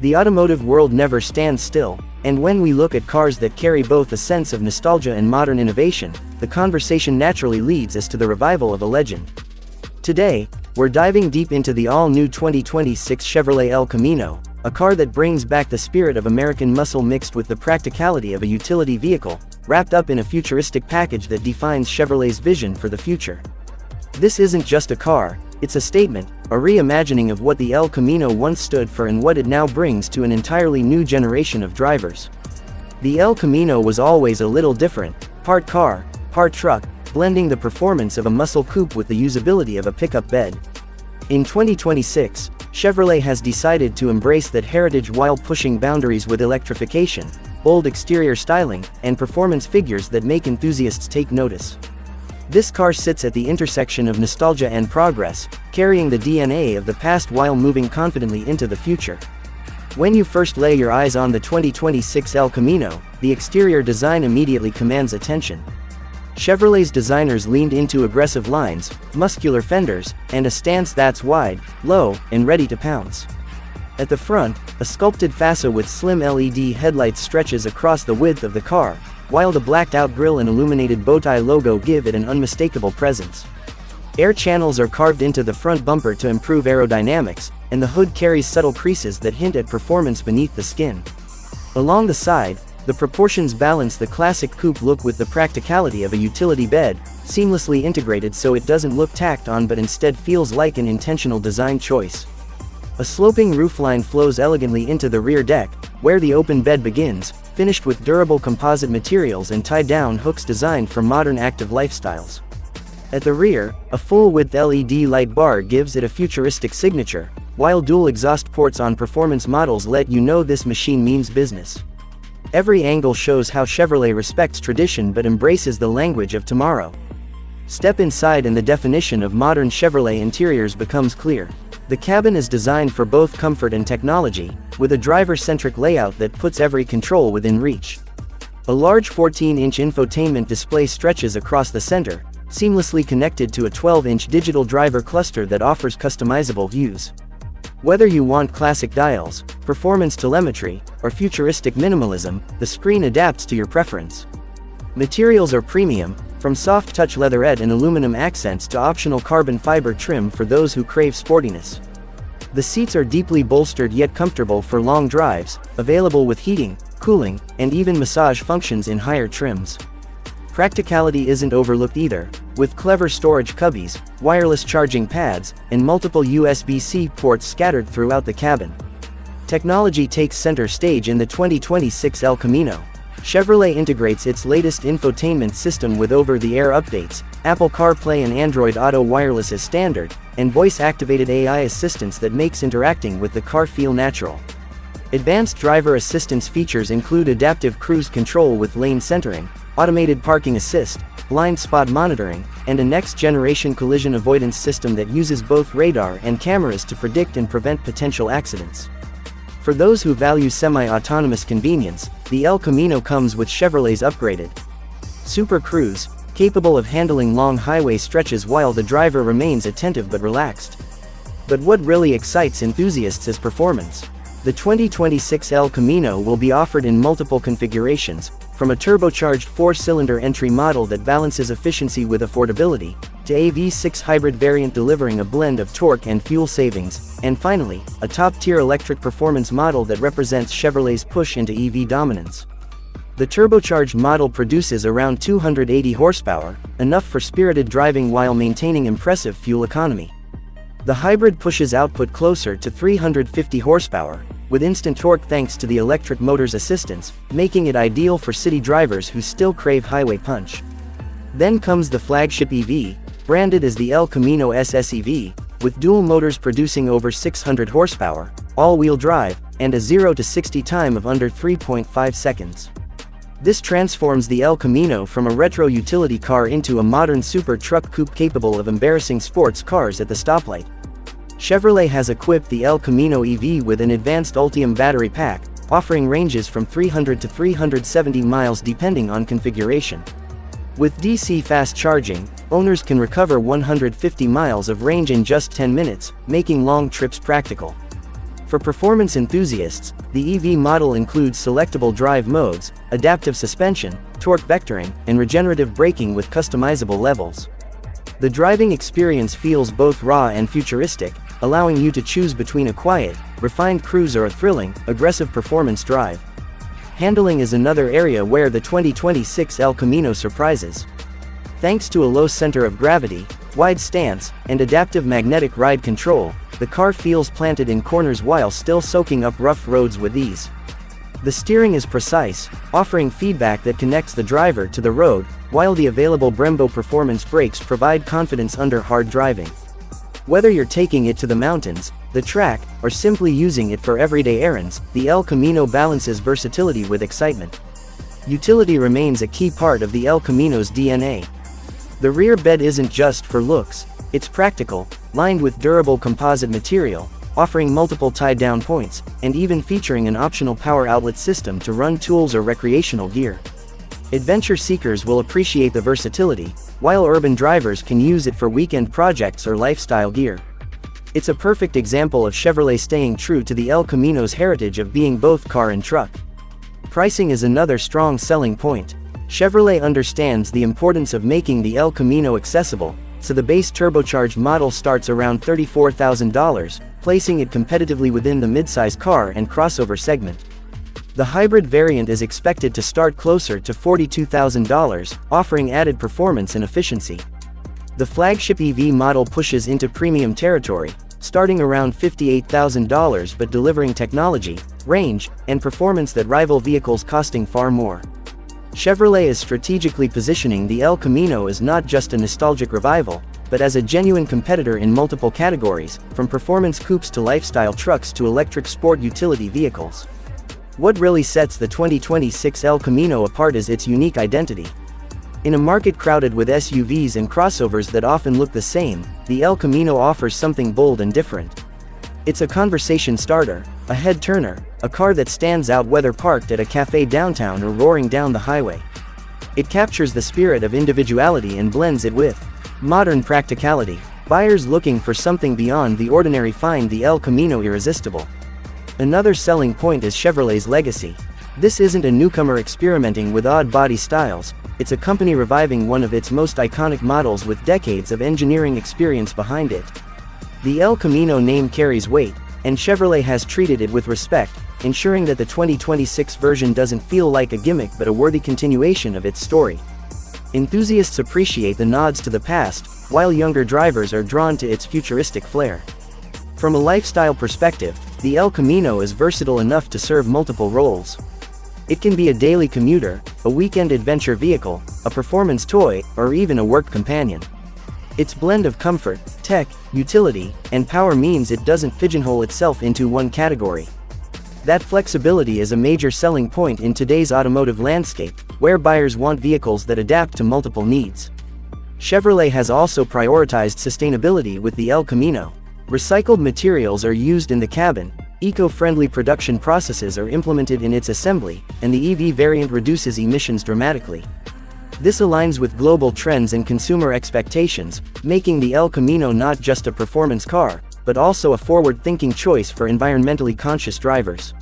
The automotive world never stands still, and when we look at cars that carry both a sense of nostalgia and modern innovation, the conversation naturally leads us to the revival of a legend. Today, we're diving deep into the all-new 2026 Chevrolet El Camino, a car that brings back the spirit of American muscle mixed with the practicality of a utility vehicle, wrapped up in a futuristic package that defines Chevrolet's vision for the future. This isn't just a car, it's a statement, a reimagining of what the El Camino once stood for and what it now brings to an entirely new generation of drivers. The El Camino was always a little different, part car, part truck, blending the performance of a muscle coupe with the usability of a pickup bed. In 2026, Chevrolet has decided to embrace that heritage while pushing boundaries with electrification, bold exterior styling, and performance figures that make enthusiasts take notice. This car sits at the intersection of nostalgia and progress, carrying the DNA of the past while moving confidently into the future. When you first lay your eyes on the 2026 El Camino, the exterior design immediately commands attention. Chevrolet's designers leaned into aggressive lines, muscular fenders, and a stance that's wide, low, and ready to pounce. At the front, a sculpted fascia with slim LED headlights stretches across the width of the car, while the blacked-out grille and illuminated bowtie logo give it an unmistakable presence. Air channels are carved into the front bumper to improve aerodynamics, and the hood carries subtle creases that hint at performance beneath the skin. Along the side, the proportions balance the classic coupe look with the practicality of a utility bed, seamlessly integrated so it doesn't look tacked on but instead feels like an intentional design choice. A sloping roofline flows elegantly into the rear deck, where the open bed begins, finished with durable composite materials and tie-down hooks designed for modern active lifestyles. At the rear, a full-width LED light bar gives it a futuristic signature, while dual exhaust ports on performance models let you know this machine means business. Every angle shows how Chevrolet respects tradition but embraces the language of tomorrow. Step inside and the definition of modern Chevrolet interiors becomes clear. The cabin is designed for both comfort and technology, with a driver-centric layout that puts every control within reach. A large 14-inch infotainment display stretches across the center, seamlessly connected to a 12-inch digital driver cluster that offers customizable views. Whether you want classic dials, performance telemetry, or futuristic minimalism, the screen adapts to your preference. Materials are premium, from soft-touch leatherette and aluminum accents to optional carbon fiber trim for those who crave sportiness. The seats are deeply bolstered yet comfortable for long drives, available with heating, cooling, and even massage functions in higher trims. Practicality isn't overlooked either, with clever storage cubbies, wireless charging pads, and multiple USB-C ports scattered throughout the cabin. Technology takes center stage in the 2026 El Camino. Chevrolet integrates its latest infotainment system with over-the-air updates, Apple CarPlay and Android Auto wireless as standard, and voice-activated AI assistance that makes interacting with the car feel natural. Advanced driver assistance features include adaptive cruise control with lane centering, automated parking assist, blind spot monitoring, and a next-generation collision avoidance system that uses both radar and cameras to predict and prevent potential accidents. For those who value semi-autonomous convenience, the El Camino comes with Chevrolet's upgraded Super Cruise, capable of handling long highway stretches while the driver remains attentive but relaxed. But what really excites enthusiasts is performance. The 2026 El Camino will be offered in multiple configurations, from a turbocharged 4-cylinder entry model that balances efficiency with affordability, to a V6 hybrid variant delivering a blend of torque and fuel savings, and finally, a top-tier electric performance model that represents Chevrolet's push into EV dominance. The turbocharged model produces around 280 horsepower, enough for spirited driving while maintaining impressive fuel economy. The hybrid pushes output closer to 350 horsepower, with instant torque thanks to the electric motor's assistance, making it ideal for city drivers who still crave highway punch. Then comes the flagship EV, branded as the El Camino SSEV, with dual motors producing over 600 horsepower, all-wheel drive, and a 0 to 60 time of under 3.5 seconds. This transforms the El Camino from a retro utility car into a modern super truck coupe capable of embarrassing sports cars at the stoplight. Chevrolet has equipped the El Camino EV with an advanced Ultium battery pack, offering ranges from 300 to 370 miles depending on configuration. With DC fast charging, owners can recover 150 miles of range in just 10 minutes, making long trips practical. For performance enthusiasts, the EV model includes selectable drive modes, adaptive suspension, torque vectoring, and regenerative braking with customizable levels. The driving experience feels both raw and futuristic, allowing you to choose between a quiet, refined cruise or a thrilling, aggressive performance drive. Handling is another area where the 2026 El Camino surprises. Thanks to a low center of gravity, wide stance, and adaptive magnetic ride control, the car feels planted in corners while still soaking up rough roads with ease. The steering is precise, offering feedback that connects the driver to the road, while the available Brembo performance brakes provide confidence under hard driving. Whether you're taking it to the mountains, the track, or simply using it for everyday errands, the El Camino balances versatility with excitement. Utility remains a key part of the El Camino's DNA. The rear bed isn't just for looks, it's practical, lined with durable composite material, offering multiple tie-down points, and even featuring an optional power outlet system to run tools or recreational gear. Adventure seekers will appreciate the versatility, while urban drivers can use it for weekend projects or lifestyle gear. It's a perfect example of Chevrolet staying true to the El Camino's heritage of being both car and truck. Pricing is another strong selling point. Chevrolet understands the importance of making the El Camino accessible, so the base turbocharged model starts around $34,000, placing it competitively within the midsize car and crossover segment. The hybrid variant is expected to start closer to $42,000, offering added performance and efficiency. The flagship EV model pushes into premium territory, starting around $58,000 but delivering technology, range, and performance that rival vehicles costing far more. Chevrolet is strategically positioning the El Camino as not just a nostalgic revival, but as a genuine competitor in multiple categories, from performance coupes to lifestyle trucks to electric sport utility vehicles. What really sets the 2026 El Camino apart is its unique identity. In a market crowded with SUVs and crossovers that often look the same, the El Camino offers something bold and different. It's a conversation starter, a head-turner, a car that stands out whether parked at a cafe downtown or roaring down the highway. It captures the spirit of individuality and blends it with modern practicality. Buyers looking for something beyond the ordinary find the El Camino irresistible. Another selling point is Chevrolet's legacy. This isn't a newcomer experimenting with odd body styles, it's a company reviving one of its most iconic models with decades of engineering experience behind it. The El Camino name carries weight, and Chevrolet has treated it with respect, ensuring that the 2026 version doesn't feel like a gimmick but a worthy continuation of its story. Enthusiasts appreciate the nods to the past, while younger drivers are drawn to its futuristic flair. From a lifestyle perspective, the El Camino is versatile enough to serve multiple roles. It can be a daily commuter, a weekend adventure vehicle, a performance toy, or even a work companion. Its blend of comfort, tech, utility, and power means it doesn't pigeonhole itself into one category. That flexibility is a major selling point in today's automotive landscape, where buyers want vehicles that adapt to multiple needs. Chevrolet has also prioritized sustainability with the El Camino. Recycled materials are used in the cabin, eco-friendly production processes are implemented in its assembly, and the EV variant reduces emissions dramatically. This aligns with global trends and consumer expectations, making the El Camino not just a performance car, but also a forward-thinking choice for environmentally conscious drivers.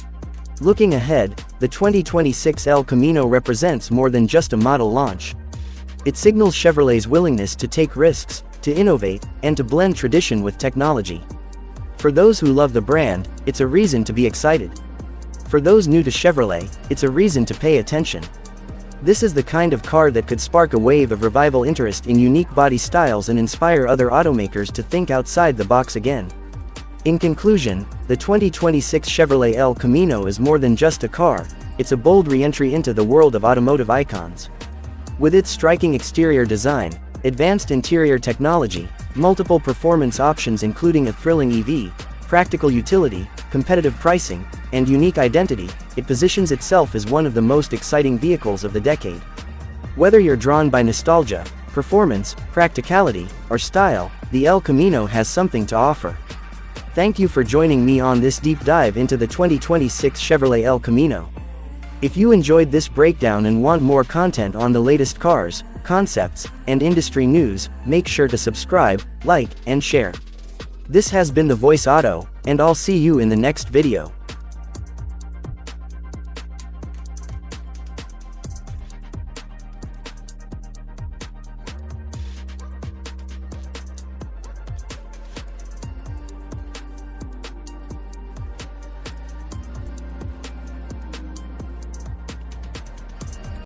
Looking ahead, the 2026 El Camino represents more than just a model launch. It signals Chevrolet's willingness to take risks, to innovate, and to blend tradition with technology. For those who love the brand, it's a reason to be excited. For those new to Chevrolet, it's a reason to pay attention. This is the kind of car that could spark a wave of revival interest in unique body styles and inspire other automakers to think outside the box again. In conclusion, the 2026 Chevrolet El Camino is more than just a car, it's a bold re-entry into the world of automotive icons. With its striking exterior design, advanced interior technology, multiple performance options including a thrilling EV, practical utility, competitive pricing, and unique identity, it positions itself as one of the most exciting vehicles of the decade. Whether you're drawn by nostalgia, performance, practicality, or style, the El Camino has something to offer. Thank you for joining me on this deep dive into the 2026 Chevrolet El Camino. If you enjoyed this breakdown and want more content on the latest cars, concepts, and industry news, make sure to subscribe, like, and share. This has been the Voice Auto, and I'll see you in the next video.